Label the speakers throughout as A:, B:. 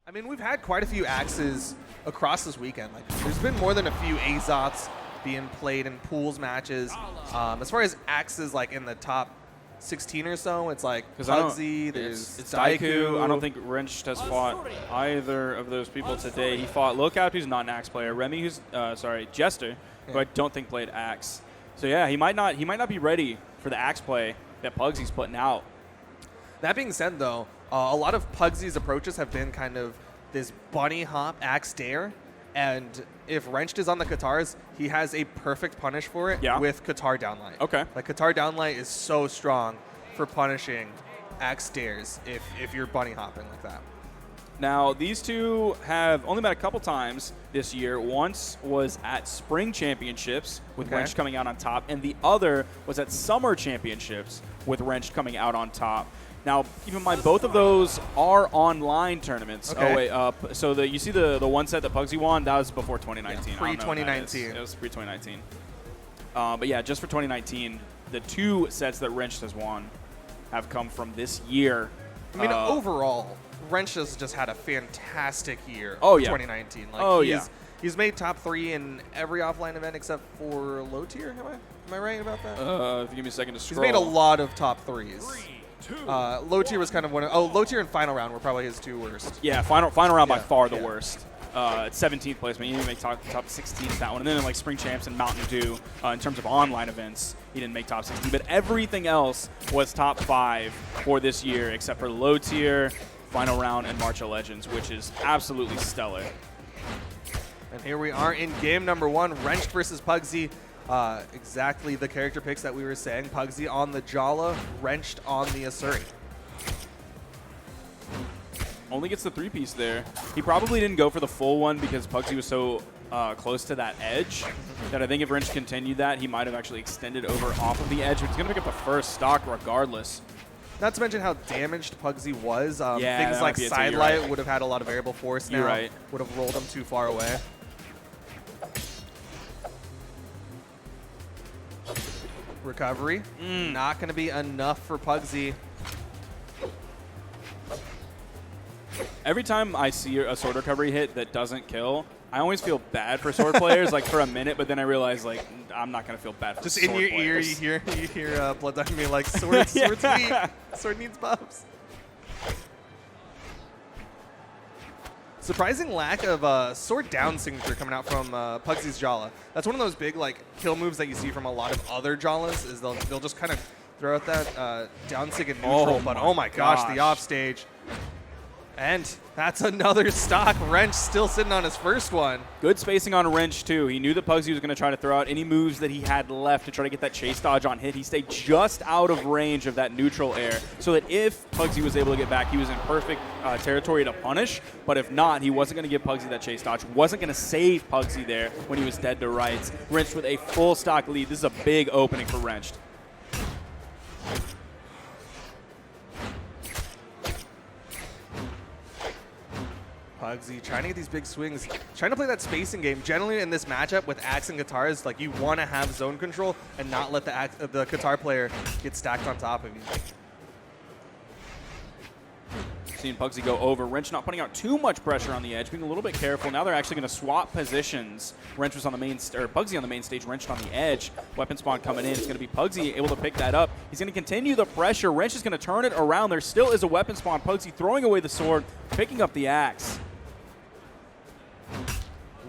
A: I mean, we've had quite a few axes across this weekend. Like, there's been more than a few Azots being played in pools matches. As far as axes, like in the top 16 or so, it's like Pugsyxd, there's
B: it's Daiku. I don't think Wrenched has fought either of those people today. He fought Locap, who's not an axe player. Remy, who's Jester, who I don't think played axe. So yeah, he might not be ready for the axe play that Pugsy's putting out.
A: That being said, though, a lot of Pugsy's approaches have been kind of this bunny hop axe dare, and if Wrenched is on the Katars, he has a perfect punish for it with Katar downlight.
B: Okay.
A: Like, Katar downlight is so strong for punishing axe dares if you're bunny hopping like that.
B: Now, these two have only met a couple times this year. Once was at Spring Championships with Wrenched coming out on top, and the other was at Summer Championships with Wrenched coming out on top. Now, keep in mind, both of those are online tournaments.
A: Okay.
B: Oh, wait. So you see the one set that Pugsy won? That was before 2019.
A: Yeah, pre-2019.
B: It was pre-2019. But yeah, just for 2019, the two sets that Wrenched has won have come from this year.
A: I mean, overall, Wrenched has just had a fantastic year.
B: Oh, yeah.
A: 2019. Like, he's made top 3 in every offline event except for low tier. Am I right about that?
B: If you give me a second to scroll.
A: He's made a lot of top 3s. Low tier was kind of one of, low tier and final round were probably his 2 worst.
B: Yeah, final round by far the worst. It's 17th placement. He didn't make top 16 that one. And then in like Spring Champs and Mountain Dew, in terms of online events, he didn't make top 16. But everything else was top 5 for this year, except for low tier, final round, and March of Legends, which is absolutely stellar.
A: And here we are in game number 1, Wrenched versus Pugsy. Exactly the character picks that we were saying. Pugsy on the Jala, Wrenched on the Asuri.
B: Only gets the 3-piece there. He probably didn't go for the full one because Pugsy was so close to that edge that I think if Wrenched continued that, he might have actually extended over off of the edge, but he's going to pick up the first stock regardless.
A: Not to mention how damaged Pugsy was.
B: Yeah,
A: things like Sidelight would have had a lot of variable force now.
B: You're right.
A: Would have rolled him too far away. Recovery. Not going to be enough for Pugsy.
B: Every time I see a sword recovery hit that doesn't kill, I always feel bad for sword players, like for a minute, but then I realize, like, I'm not going to feel bad for
A: just
B: sword
A: in your
B: players.
A: ear, you hear Blood Diamond being like, sword's weak. Sword needs buffs. Surprising lack of sword down signature coming out from Pugsy's Jala. That's one of those big like kill moves that you see from a lot of other Jalas. Is they'll just kind of throw out that down sig in neutral. But oh my gosh, the offstage. And that's another stock. Wrench still sitting on his first one.
B: Good spacing on Wrench, too. He knew that Pugsy was going to try to throw out any moves that he had left to try to get that chase dodge on hit. He stayed just out of range of that neutral air so that if Pugsy was able to get back, he was in perfect territory to punish. But if not, he wasn't going to give Pugsy that chase dodge. Wasn't going to save Pugsy there when he was dead to rights. Wrench with a full stock lead. This is a big opening for Wrench.
A: Pugsy trying to get these big swings, trying to play that spacing game. Generally in this matchup with Axe and Guitars, like you want to have zone control and not let the Guitar player get stacked on top of you.
B: Seeing Pugsy go over. Wrench not putting out too much pressure on the edge, being a little bit careful. Now they're actually going to swap positions. Wrench was on the main, or Pugsy on the main stage, Wrench on the edge. Weapon spawn coming in. It's going to be Pugsy able to pick that up. He's going to continue the pressure. Wrench is going to turn it around. There still is a weapon spawn. Pugsy throwing away the sword, picking up the axe.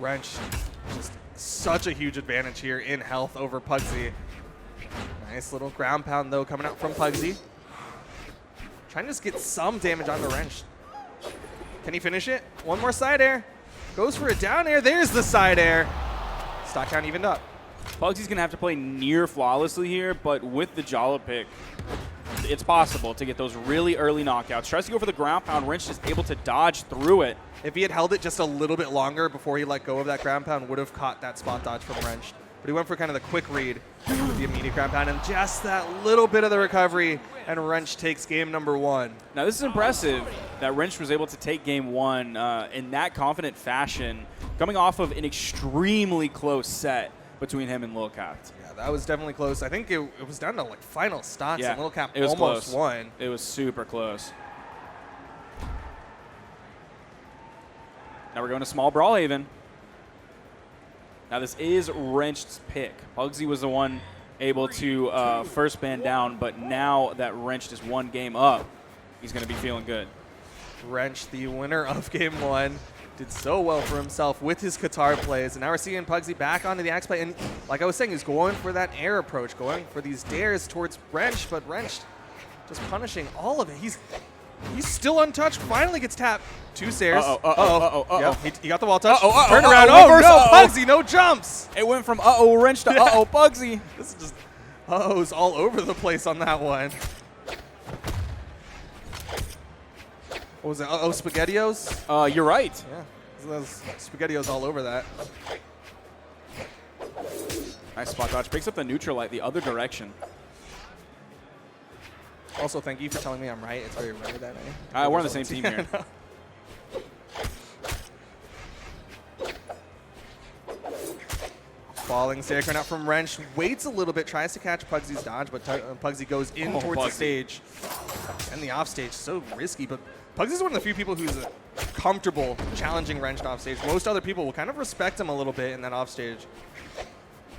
A: Wrench, just such a huge advantage here in health over Pugsy. Nice little ground pound, though, coming out from Pugsy. Trying to just get some damage on the Wrench. Can he finish it? One more side air. Goes for a down air. There's the side air. Stock count evened up.
B: Pugsy's going to have to play near flawlessly here, but with the Jala pick, it's possible to get those really early knockouts. Tries to go for the ground pound. Wrench is able to dodge through it.
A: If he had held it just a little bit longer before he let go of that ground pound, would have caught that spot dodge from Wrench. But he went for kind of the quick read with the immediate ground pound, and just that little bit of the recovery, and Wrench takes game number 1.
B: Now this is impressive that Wrench was able to take game 1 in that confident fashion, coming off of an extremely close set between him and Lil Cap.
A: Yeah, that was definitely close. I think it was down to like final stocks, and Lil Cap
B: it was
A: almost
B: close.
A: won.
B: It was super close. Now we're going to small Brawlhaven. Now this is Wrenched's pick. Pugsy was the one able to first ban down, but now that Wrenched is one game up, he's going to be feeling good.
A: Wrench, the winner of game 1, did so well for himself with his Qatar plays. And now we're seeing Pugsyxd back onto the axe play. And like I was saying, he's going for that air approach, going for these dares towards Wrench, but Wrench just punishing all of it. He's still untouched, finally gets tapped. 2 stairs. Yep, he got the wall touch. Turn around. Oh, no, Pugsyxd, no jumps.
B: It went from Wrench to Pugsyxd.
A: This is just uh-ohs all over the place on that one. What was it? SpaghettiOs?
B: You're right.
A: Yeah, there's SpaghettiOs all over that.
B: Nice spot dodge. Picks up the neutral light the other direction.
A: Also, thank you for telling me I'm right. It's very rare that I.
B: We're on the same team here.
A: Falling stair coming out from Wrench. Waits a little bit, tries to catch Pugsy's dodge, but Pugsyxd goes in towards the stage. And the offstage, so risky, but Pugsy's one of the few people who's comfortable challenging Wrench offstage. Most other people will kind of respect him a little bit in that offstage.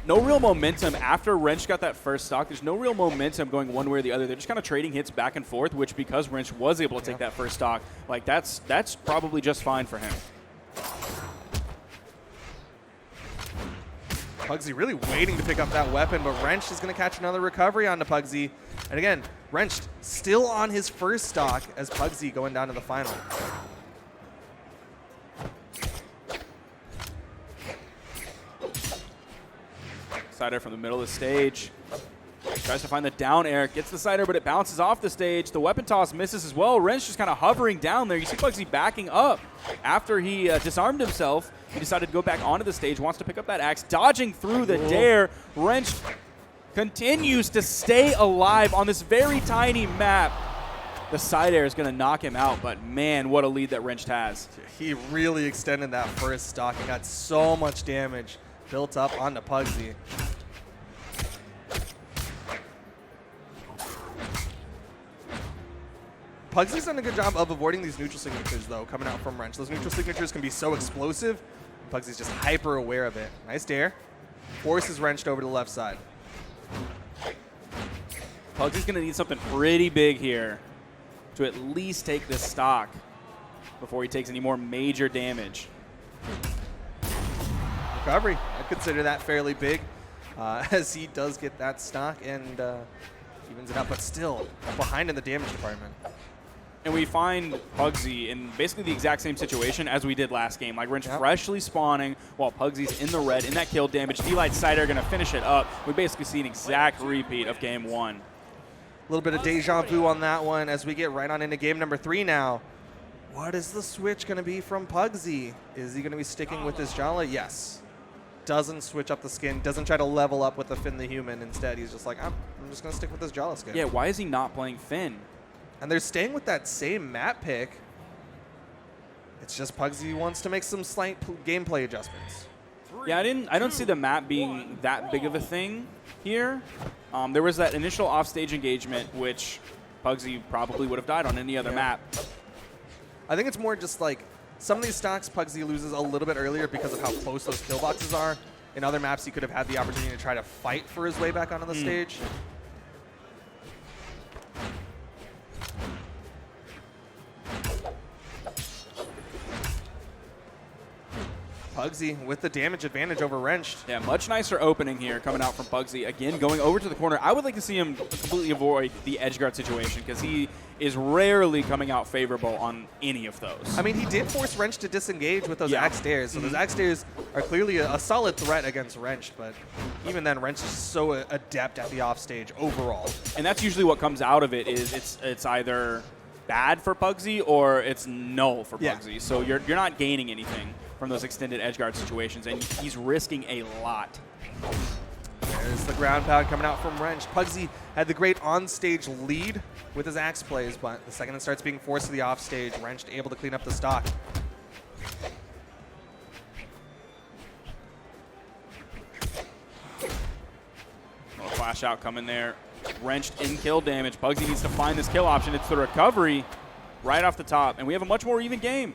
B: No real momentum after Wrench got that first stock. There's no real momentum going one way or the other. They're just kind of trading hits back and forth, which because Wrench was able to take that first stock, like that's probably just fine for him.
A: Pugsyxd really waiting to pick up that weapon, but Wrench is going to catch another recovery onto Pugsyxd. And again, Wrench still on his first stock as Pugsyxd going down to the final.
B: Sider from the middle of the stage. Tries to find the down air, gets the Sider, but it bounces off the stage. The weapon toss misses as well. Wrench just kind of hovering down there. You see Pugsyxd backing up. After he disarmed himself, he decided to go back onto the stage, wants to pick up that axe, dodging through the dare. Wrench continues to stay alive on this very tiny map. The side air is going to knock him out, but man, what a lead that Wrench has.
A: He really extended that first stock and got so much damage built up onto Pugsyxd. Pugsyxd's done a good job of avoiding these neutral signatures, though, coming out from Wrench. Those neutral signatures can be so explosive. Pugsyxd's just hyper aware of it. Nice dare. Forces Wrenched over to the left side.
B: Pugsyxd's going to need something pretty big here to at least take this stock before he takes any more major damage.
A: Recovery. I'd consider that fairly big as he does get that stock and evens it up, but still behind in the damage department.
B: And we find Pugsyxd in basically the exact same situation as we did last game. Like Wrench freshly spawning while Pugsyxd's in the red, in that kill damage. D-Light Sider going to finish it up. We basically see an exact repeat of game 1.
A: A little bit of deja vu on that one as we get right on into game number 3 now. What is the switch going to be from Pugsyxd? Is he going to be sticking with his Jala? Yes. Doesn't switch up the skin, doesn't try to level up with the Finn the Human. Instead, he's just like, I'm just going to stick with this Jala skin.
B: Yeah, why is he not playing Finn?
A: And they're staying with that same map pick. It's just Pugsyxd wants to make some slight gameplay adjustments.
B: Yeah, I don't see the map being that big of a thing here. There was that initial offstage engagement, which Pugsyxd probably would have died on any other map.
A: I think it's more just like some of these stocks Pugsyxd loses a little bit earlier because of how close those kill boxes are. In other maps, he could have had the opportunity to try to fight for his way back onto the stage. Pugsyxd with the damage advantage over Wrenched.
B: Yeah, much nicer opening here coming out from Pugsyxd. Again, going over to the corner. I would like to see him completely avoid the edge guard situation because he is rarely coming out favorable on any of those.
A: I mean, he did force Wrench to disengage with those axe dares, so those axe dares are clearly a solid threat against Wrench, but even then, Wrench is so adept at the offstage overall.
B: And that's usually what comes out of it is it's either bad for Pugsyxd or it's null for Pugsyxd. So you're not gaining anything from those extended edge guard situations, and he's risking a lot.
A: There's the ground pound coming out from Wrench. Pugsyxd had the great on-stage lead with his axe plays, but the second it starts being forced to the offstage, Wrench able to clean up the stock.
B: Little flash out coming there. Wrenched in kill damage. Pugsyxd needs to find this kill option. It's the recovery right off the top, and we have a much more even game.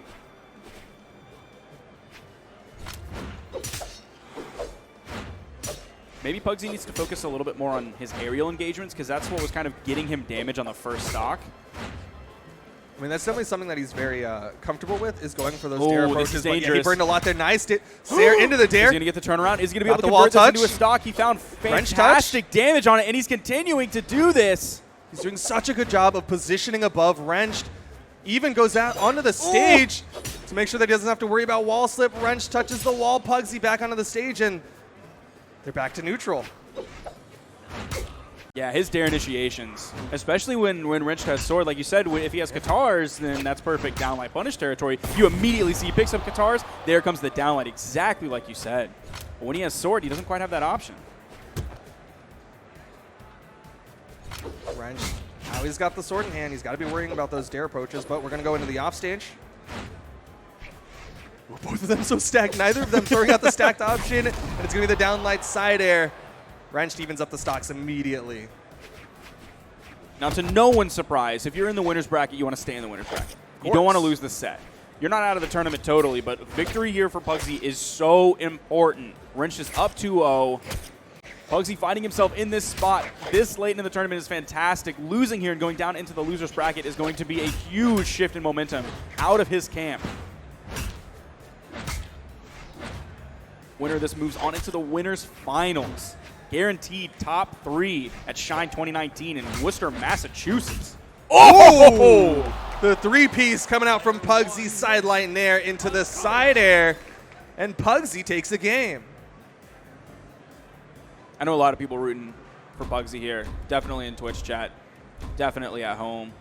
B: Maybe Pugsyxd needs to focus a little bit more on his aerial engagements because that's what was kind of getting him damage on the first stock.
A: I mean, that's definitely something that he's very comfortable with, is going for those
B: Oh,
A: dare
B: this
A: approaches.
B: is
A: But yeah, he
B: dangerous.
A: burned a lot there. Nice. Sair into the dare.
B: Is he going to get the turnaround? Is he going to be able
A: Got
B: to
A: the wall
B: convert this
A: touch.
B: into a stock? He found
A: Wrench touch.
B: fantastic damage on it, and he's continuing to do this.
A: He's doing such a good job of positioning above. Wrenched even goes out onto the stage to make sure that he doesn't have to worry about wall slip. Wrench touches the wall. Pugsyxd back onto the stage, and they're back to neutral.
B: Yeah, his dare initiations, especially when Wrench has sword, like you said, if he has Katars, then that's perfect downlight punish territory. You immediately see he picks up Katars, there comes the downlight, exactly like you said. But when he has sword, he doesn't quite have that option.
A: Wrench, now he's got the sword in hand. He's got to be worrying about those dare approaches, but we're going to go into the offstage. Both of them so stacked. Neither of them throwing out the stacked option, and it's going to be the downlight side air. Wrench evens up the stocks immediately.
B: Now, to no one's surprise, if you're in the winner's bracket, you want to stay in the winner's bracket. You don't want to lose the set. You're not out of the tournament totally, but victory here for Pugsyxd is so important. Wrench is up 2-0. Pugsyxd finding himself in this spot this late in the tournament is fantastic. Losing here and going down into the loser's bracket is going to be a huge shift in momentum out of his camp. Winner of this moves on into the winner's finals. Guaranteed top 3 at Shine 2019 in Worcester, Massachusetts.
A: Oh! The three-piece coming out from Pugsyxd, sideline there into the side air, and Pugsyxd takes the game.
B: I know a lot of people rooting for Pugsyxd here. Definitely in Twitch chat. Definitely at home.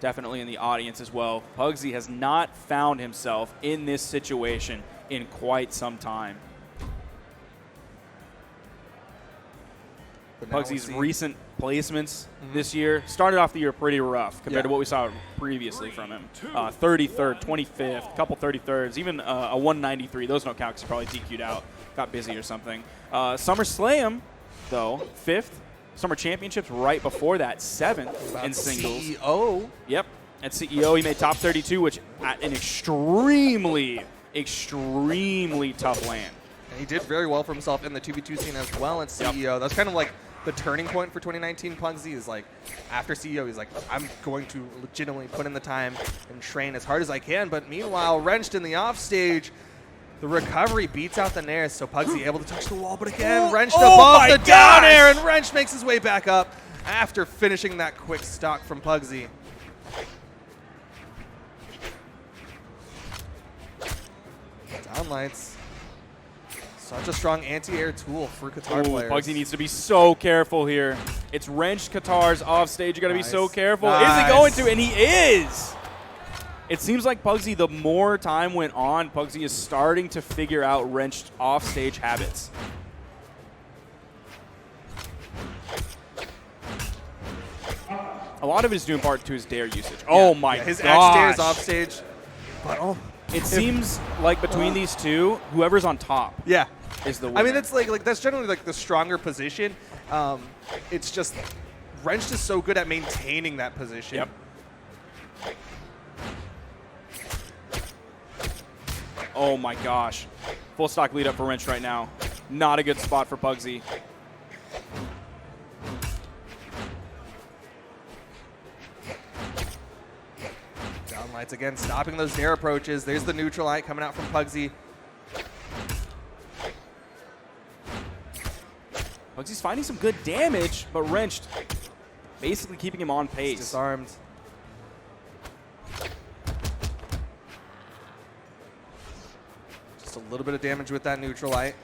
B: Definitely in the audience as well. Pugsyxd has not found himself in this situation in quite some time. Pugsyxd's recent placements this year started off the year pretty rough compared to what we saw previously from him. 33rd, 25th, a couple 33rds, even a 193. Those don't count because he probably DQ'd out, got busy or something. Summer Slam, though, 5th. Summer Championships right before that, 7th in singles.
A: CEO.
B: Yep. At CEO, he made top 32, which at an extremely, extremely tough land.
A: And he did very well for himself in the 2v2 scene as well at CEO. That's kind of like the turning point for 2019 Pugsyxd is like after CEO, he's like, I'm going to legitimately put in the time and train as hard as I can. But meanwhile, Wrenched in the offstage, the recovery beats out the Nair, so Pugsyxd able to touch the wall. But again, Wrenched above the down air, and Wrench makes his way back up after finishing that quick stock from Pugsyxd. Downlights. Such a strong anti-air tool for Qatar players.
B: Pugsyxd needs to be so careful here. It's Wrenched Katars off stage. You got to be so careful. Is he going to? And he is. It seems like Pugsyxd, the more time went on, Pugsyxd is starting to figure out Wrenched off stage habits. A lot of it is due in part to his dare usage. Oh my gosh.
A: His X dare is off stage. But
B: it seems like between these two, whoever's on top is the winner.
A: I mean, that's like that's generally like the stronger position. It's just Wrenched is so good at maintaining that position.
B: Yep. Oh my gosh. Full stock lead up for Wrench right now. Not a good spot for Pugsyxd.
A: Downlights again, stopping those dare approaches. There's the neutral light coming out from Pugsyxd.
B: Pugsyxd's finding some good damage, but Wrenched basically keeping him on pace.
A: He's disarmed. Just a little bit of damage with that neutral light.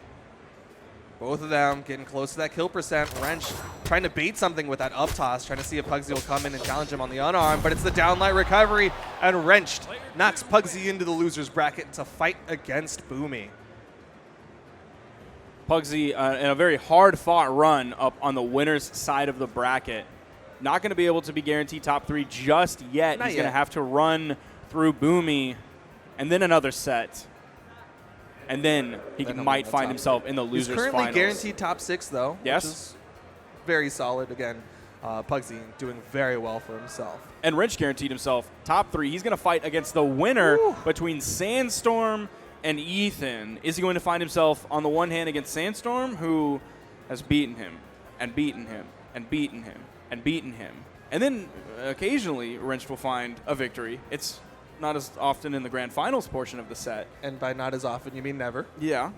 A: Both of them getting close to that kill percent. Wrench trying to bait something with that up toss, trying to see if Pugsyxd will come in and challenge him on the unarmed, but it's the downlight recovery, and Wrenched knocks Pugsyxd into the loser's bracket to fight against Boomy.
B: Pugsyxd in a very hard-fought run up on the winner's side of the bracket. Not going to be able to be guaranteed top 3 just yet. He's going to have to run through Boomy and then another set. And then he might find himself in the loser's finals.
A: He's currently guaranteed top 6, though.
B: Yes.
A: Which is very solid. Again, Pugsyxd doing very well for himself.
B: And Wrench guaranteed himself top 3. He's going to fight against the winner between Sandstorm and Ethan. Is he going to find himself on the one hand against Sandstorm, who has beaten him and beaten him and beaten him and beaten him. And then occasionally Wrenched will find a victory. It's not as often in the grand finals portion of the set.
A: And by not as often, you mean never.
B: Yeah.